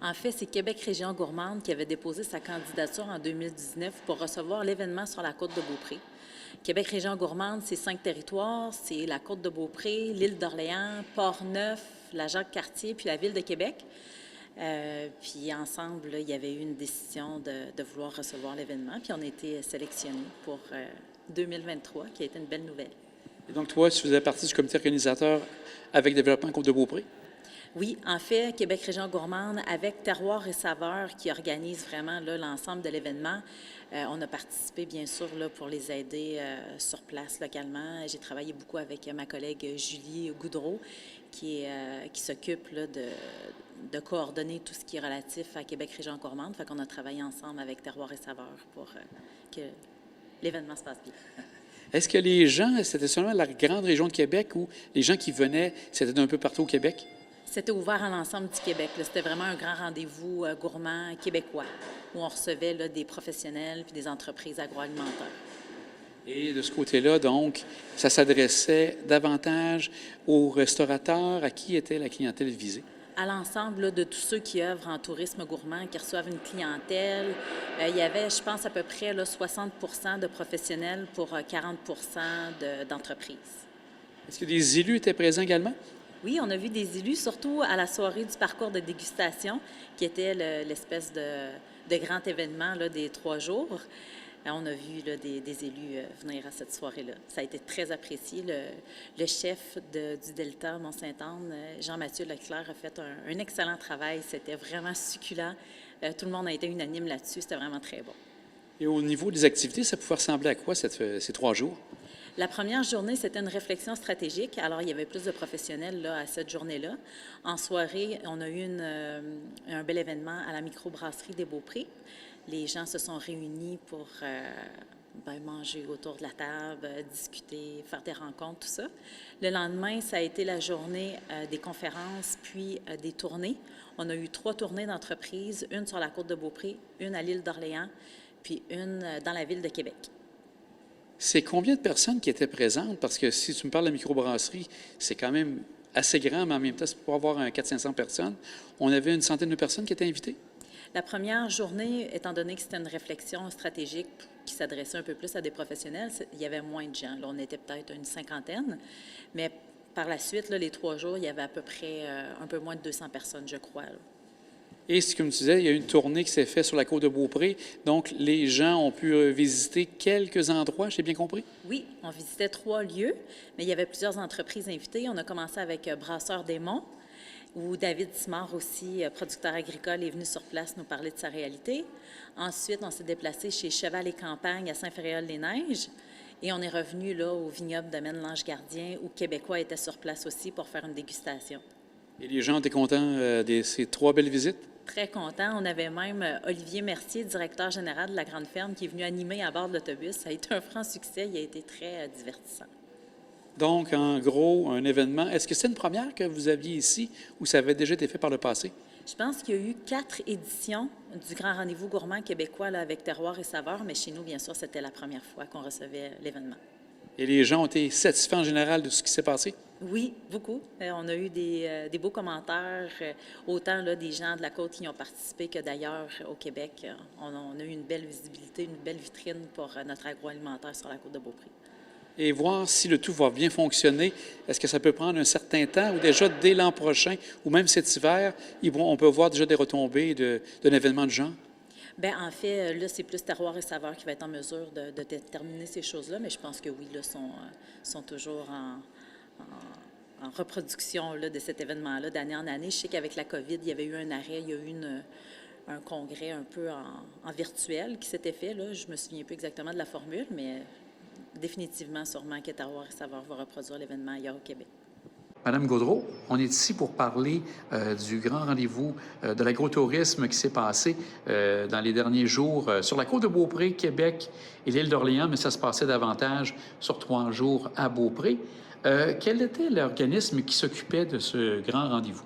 En fait, c'est Québec Région Gourmande qui avait déposé sa candidature en 2019 pour recevoir l'événement sur la côte de Beaupré. Québec Région Gourmande, c'est 5 territoires, c'est la côte de Beaupré, l'île d'Orléans, Port-Neuf, la Jacques-Cartier, puis la ville de Québec. Puis ensemble, là, il y avait eu une décision de vouloir recevoir l'événement, puis on a été sélectionnés pour 2023, qui a été une belle nouvelle. Et donc, toi, tu faisais partie du comité organisateur avec Développement Côte de Beaupré? Oui, en fait, Québec Région Gourmande, avec Terroir et Saveurs, qui organise vraiment là, l'ensemble de l'événement, on a participé, bien sûr, là, pour les aider sur place localement. J'ai travaillé beaucoup avec ma collègue Julie Goudreau, qui s'occupe là, de coordonner tout ce qui est relatif à Québec Région Gourmande. Fait qu'on a travaillé ensemble avec Terroir et Saveurs pour que l'événement se passe bien. Est-ce que les gens, c'était seulement la grande région de Québec ou les gens qui venaient, c'était d'un peu partout au Québec? C'était ouvert à l'ensemble du Québec. C'était vraiment un grand rendez-vous gourmand québécois où on recevait là, des professionnels puis des entreprises agroalimentaires. Et de ce côté-là, donc, ça s'adressait davantage aux restaurateurs. À qui était la clientèle visée? À l'ensemble là, de tous ceux qui œuvrent en tourisme gourmand, qui reçoivent une clientèle. Il y avait, je pense, à peu près là, 60 de professionnels pour 40 d'entreprises. Est-ce que des élus étaient présents également? Oui, on a vu des élus, surtout à la soirée du parcours de dégustation, qui était l'espèce de grand événement là, des 3 jours. On a vu là, des élus venir à cette soirée-là. Ça a été très apprécié. Le chef du Delta Mont-Sainte-Anne, Jean-Mathieu Leclerc, a fait un excellent travail. C'était vraiment succulent. Tout le monde a été unanime là-dessus. C'était vraiment très bon. Et au niveau des activités, ça pouvait ressembler à quoi ces 3 jours? La première journée, c'était une réflexion stratégique. Alors, il y avait plus de professionnels là, à cette journée-là. En soirée, on a eu un bel événement à la microbrasserie des Beaupré. Les gens se sont réunis pour manger autour de la table, discuter, faire des rencontres, tout ça. Le lendemain, ça a été la journée des conférences puis des tournées. On a eu 3 tournées d'entreprise, une sur la côte de Beaupré, une à l'île d'Orléans, puis une dans la ville de Québec. C'est combien de personnes qui étaient présentes? Parce que si tu me parles de la microbrasserie, c'est quand même assez grand, mais en même temps, c'est pour avoir 400-500 personnes. On avait une centaine de personnes qui étaient invitées? La première journée, étant donné que c'était une réflexion stratégique qui s'adressait un peu plus à des professionnels, il y avait moins de gens. Là, on était peut-être une 50aine, mais par la suite, là, les 3 jours, il y avait à peu près un peu moins de 200 personnes, je crois. Là. Et comme tu disais, il y a eu une tournée qui s'est faite sur la côte de Beaupré. Donc, les gens ont pu visiter quelques endroits, j'ai bien compris? Oui, on visitait 3 lieux, mais il y avait plusieurs entreprises invitées. On a commencé avec Brasseur des Monts, où David Simard aussi, producteur agricole, est venu sur place nous parler de sa réalité. Ensuite, on s'est déplacé chez Cheval et Campagne à Saint-Féréol-les-Neiges. Et on est revenu là, au vignoble Domaine L'Ange-Gardien, où Québécois étaient sur place aussi pour faire une dégustation. Et les gens étaient contents de ces 3 belles visites? Très content. On avait même Olivier Mercier, directeur général de la Grande Ferme, qui est venu animer à bord de l'autobus. Ça a été un franc succès. Il a été très divertissant. Donc, en gros, un événement. Est-ce que c'est une première que vous aviez ici ou ça avait déjà été fait par le passé? Je pense qu'il y a eu 4 éditions du Grand Rendez-vous gourmand québécois là, avec Terroir et Saveurs, mais chez nous, bien sûr, c'était la première fois qu'on recevait l'événement. Et les gens ont été satisfaits en général de ce qui s'est passé? Oui, beaucoup. On a eu des beaux commentaires, autant là, des gens de la côte qui ont participé que d'ailleurs au Québec. On a eu une belle visibilité, une belle vitrine pour notre agroalimentaire sur la côte de Beaupré. Et voir si le tout va bien fonctionner. Est-ce que ça peut prendre un certain temps ou déjà dès l'an prochain ou même cet hiver, on peut voir déjà des retombées d'un événement de genre? Bien, en fait, là, c'est plus Terroir et Saveurs qui va être en mesure de déterminer ces choses-là, mais je pense que oui, là, sont toujours en reproduction là, de cet événement-là d'année en année. Je sais qu'avec la COVID, il y avait eu un arrêt, il y a eu un congrès un peu en virtuel qui s'était fait. Là. Je me souviens plus exactement de la formule, mais définitivement, sûrement que Terroir et Saveurs va reproduire l'événement ailleurs au Québec. Madame Gaudreault, on est ici pour parler du grand rendez-vous de l'agrotourisme qui s'est passé dans les derniers jours sur la côte de Beaupré, Québec et l'île d'Orléans, mais ça se passait davantage sur 3 jours à Beaupré. Quel était l'organisme qui s'occupait de ce grand rendez-vous?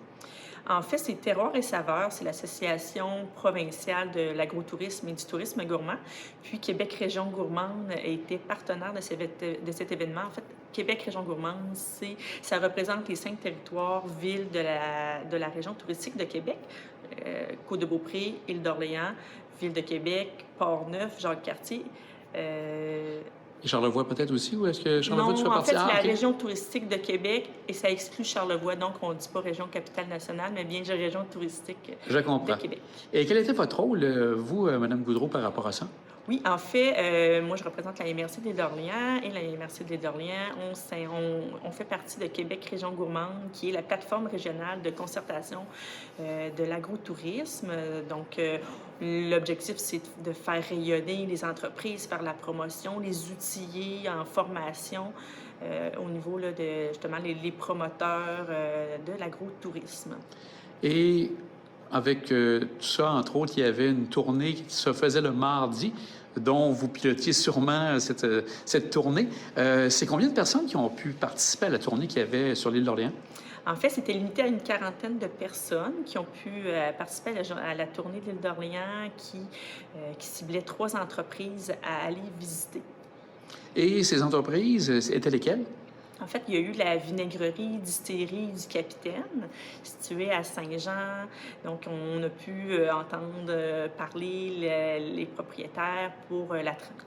En fait, c'est Terroir et Saveurs, c'est l'Association provinciale de l'agrotourisme et du tourisme gourmand. Puis Québec Région Gourmande a été partenaire de cet événement. En fait, Québec Région Gourmande, ça représente les 5 territoires, villes de la région touristique de Québec, Côte-de-Beaupré, Île-d'Orléans, Ville de Québec, Port-Neuf, Jacques-Cartier. Et Charlevoix peut-être aussi, ou est-ce que Charlevoix, tu fais Non, en partie? fait, c'est Ah, la OK. région touristique de Québec et ça exclut Charlevoix. Donc, on ne dit pas région capitale nationale, mais bien région touristique Je de comprends. Québec. Et quel était votre rôle, vous, Mme Goudreau, par rapport à ça? Oui, en fait, moi, je représente la MRC de l'Île-d'Orléans et la MRC de l'Île-d'Orléans, on fait partie de Québec Région Gourmande, qui est la plateforme régionale de concertation de l'agrotourisme. Donc, l'objectif, c'est de faire rayonner les entreprises, faire la promotion, les outiller en formation au niveau là, de, justement, les promoteurs de l'agrotourisme. Et avec tout ça, entre autres, il y avait une tournée qui se faisait le mardi, dont vous pilotiez sûrement cette tournée. C'est combien de personnes qui ont pu participer à la tournée qu'il y avait sur l'île d'Orléans? En fait, c'était limité à une quarantaine de personnes qui ont pu participer à la tournée de l'île d'Orléans qui ciblait 3 entreprises à aller visiter. Et ces entreprises étaient lesquelles? En fait, il y a eu la vinaigrerie distillerie du Capitaine, située à Saint-Jean. Donc, on a pu entendre parler les propriétaires pour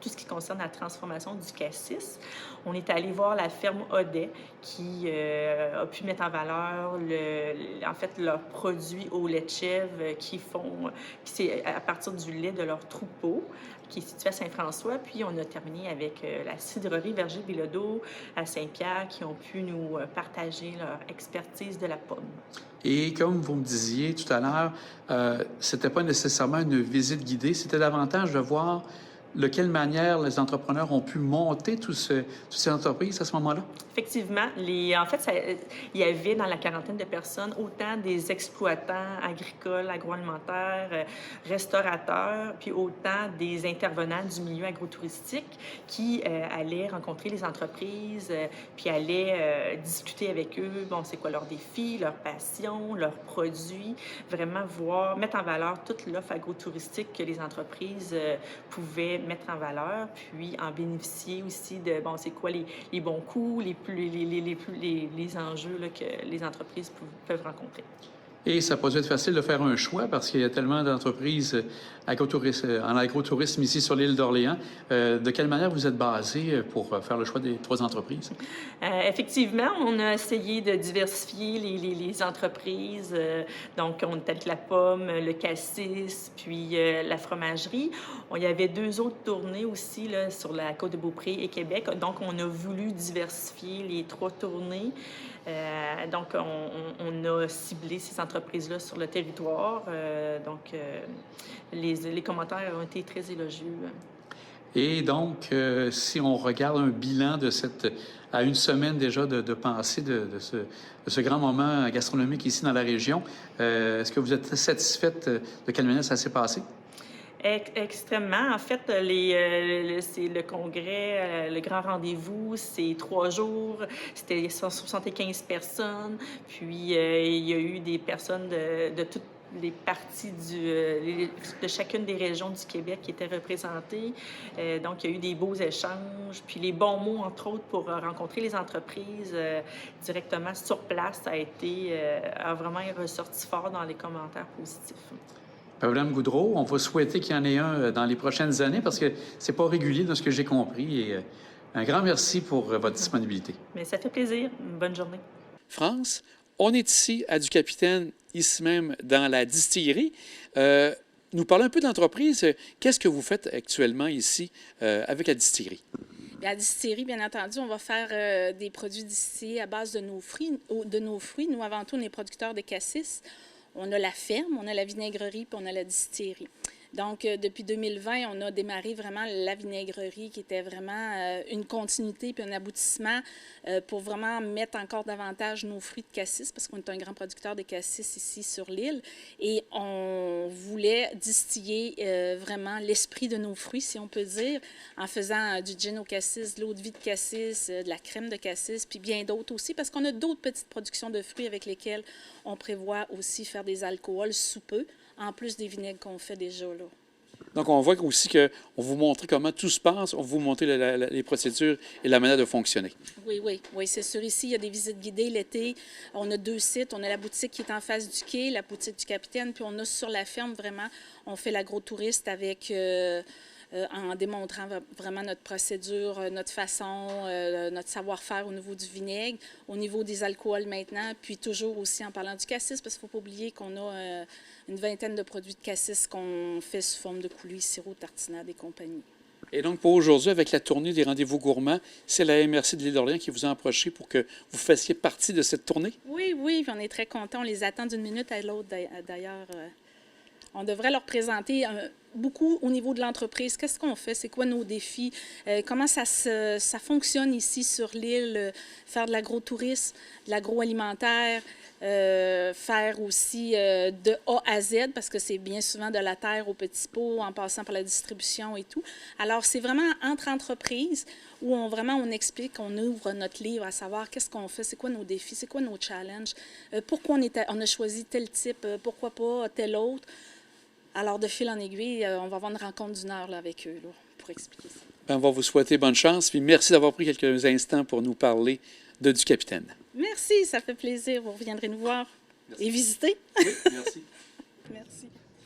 tout ce qui concerne la transformation du cassis. On est allé voir la ferme Audet qui a pu mettre en valeur en fait, leurs produits au lait de chèvre c'est à partir du lait de leur troupeau, qui est situé à Saint-François. Puis, on a terminé avec la cidrerie Verger-Bilodeau à Saint-Pierre qui ont pu nous partager leur expertise de la pomme. Et comme vous me disiez tout à l'heure, c'était pas nécessairement une visite guidée, c'était davantage de voir de quelle manière les entrepreneurs ont pu monter toutes ces entreprises à ce moment-là? Effectivement, en fait, il y avait dans la quarantaine de personnes autant des exploitants agricoles, agroalimentaires, restaurateurs, puis autant des intervenants du milieu agrotouristique qui allaient rencontrer les entreprises, puis allaient discuter avec eux, bon, c'est quoi leurs défis, leurs passions, leurs produits, vraiment mettre en valeur toute l'offre agrotouristique que les entreprises pouvaient mettre en valeur, puis en bénéficier aussi de, bon, c'est quoi les bons coups, les enjeux là, que les entreprises peuvent rencontrer. Et ça n'a pas dû être facile de faire un choix parce qu'il y a tellement d'entreprises en agrotourisme ici sur l'île d'Orléans. De quelle manière vous êtes basé pour faire le choix des 3 entreprises? Effectivement, on a essayé de diversifier les entreprises. Donc, on est avec la pomme, le cassis, puis la fromagerie. Il y avait 2 autres tournées aussi là, sur la Côte-de-Beaupré et Québec. Donc, on a voulu diversifier les 3 tournées. Donc, on a ciblé ces entreprises-là sur le territoire. Donc, les commentaires ont été très élogieux. Et donc, si on regarde un bilan à une semaine déjà de pensée de ce grand moment gastronomique ici dans la région, est-ce que vous êtes satisfaite de quelle manière ça s'est passé? Extrêmement. En fait, c'est le congrès, le grand rendez-vous, c'est 3 jours. C'était 175 personnes. Puis, il y a eu des personnes de toutes les parties de chacune des régions du Québec qui étaient représentées. Donc, il y a eu des beaux échanges. Puis, les bons mots, entre autres, pour rencontrer les entreprises directement sur place, a vraiment ressorti fort dans les commentaires positifs. Mme Goudreau, on va souhaiter qu'il y en ait un dans les prochaines années parce que c'est pas régulier de ce que j'ai compris. Et un grand merci pour votre disponibilité. Mais ça fait plaisir. Bonne journée. France, on est ici à du Capitaine, ici même dans la distillerie. Nous parlons un peu d'entreprise. Qu'est-ce que vous faites actuellement ici avec la distillerie? La distillerie, bien entendu, on va faire des produits distillés à base de nos fruits. Nous, avant tout, on est producteurs de cassis. On a la ferme, on a la vinaigrerie, puis on a la distillerie. Donc, depuis 2020, on a démarré vraiment la vinaigrerie qui était vraiment une continuité puis un aboutissement pour vraiment mettre encore davantage nos fruits de cassis parce qu'on est un grand producteur de cassis ici sur l'île. Et on voulait distiller vraiment l'esprit de nos fruits, si on peut dire, en faisant du gin au cassis, de l'eau de vie de cassis, de la crème de cassis, puis bien d'autres aussi parce qu'on a d'autres petites productions de fruits avec lesquelles on prévoit aussi faire des alcools sous peu, en plus des vinaigres qu'on fait déjà là. Donc, on voit aussi qu'on vous montre comment tout se passe, on vous montre les procédures et la manière de fonctionner. Oui, c'est sûr. Ici, il y a des visites guidées l'été. On a 2 sites. On a la boutique qui est en face du quai, la boutique du capitaine, puis on a sur la ferme, vraiment, on fait l'agrotouriste avec... en démontrant vraiment notre procédure, notre façon, notre savoir-faire au niveau du vinaigre, au niveau des alcools maintenant, puis toujours aussi en parlant du cassis, parce qu'il ne faut pas oublier qu'on a une vingtaine de produits de cassis qu'on fait sous forme de coulis, sirop, tartinade et compagnie. Et donc, pour aujourd'hui, avec la tournée des rendez-vous gourmands, c'est la MRC de l'Île d'Orléans qui vous a approché pour que vous fassiez partie de cette tournée? Oui, puis on est très contents. On les attend d'une minute à l'autre, d'ailleurs. On devrait leur présenter beaucoup au niveau de l'entreprise. Qu'est-ce qu'on fait? C'est quoi nos défis? Comment ça fonctionne ici sur l'île? Faire de l'agrotourisme, de l'agroalimentaire, faire aussi de A à Z, parce que c'est bien souvent de la terre au petit pot, en passant par la distribution et tout. Alors, c'est vraiment entre entreprises où on explique, on ouvre notre livre à savoir qu'est-ce qu'on fait, c'est quoi nos défis, c'est quoi nos challenges, pourquoi on a choisi tel type, pourquoi pas tel autre. Alors, de fil en aiguille, on va avoir une rencontre d'1 heure là, avec eux là, pour expliquer ça. On va vous souhaiter bonne chance, puis merci d'avoir pris quelques instants pour nous parler du capitaine. Merci, ça fait plaisir. Vous reviendrez nous voir et visiter. Oui, merci. Merci.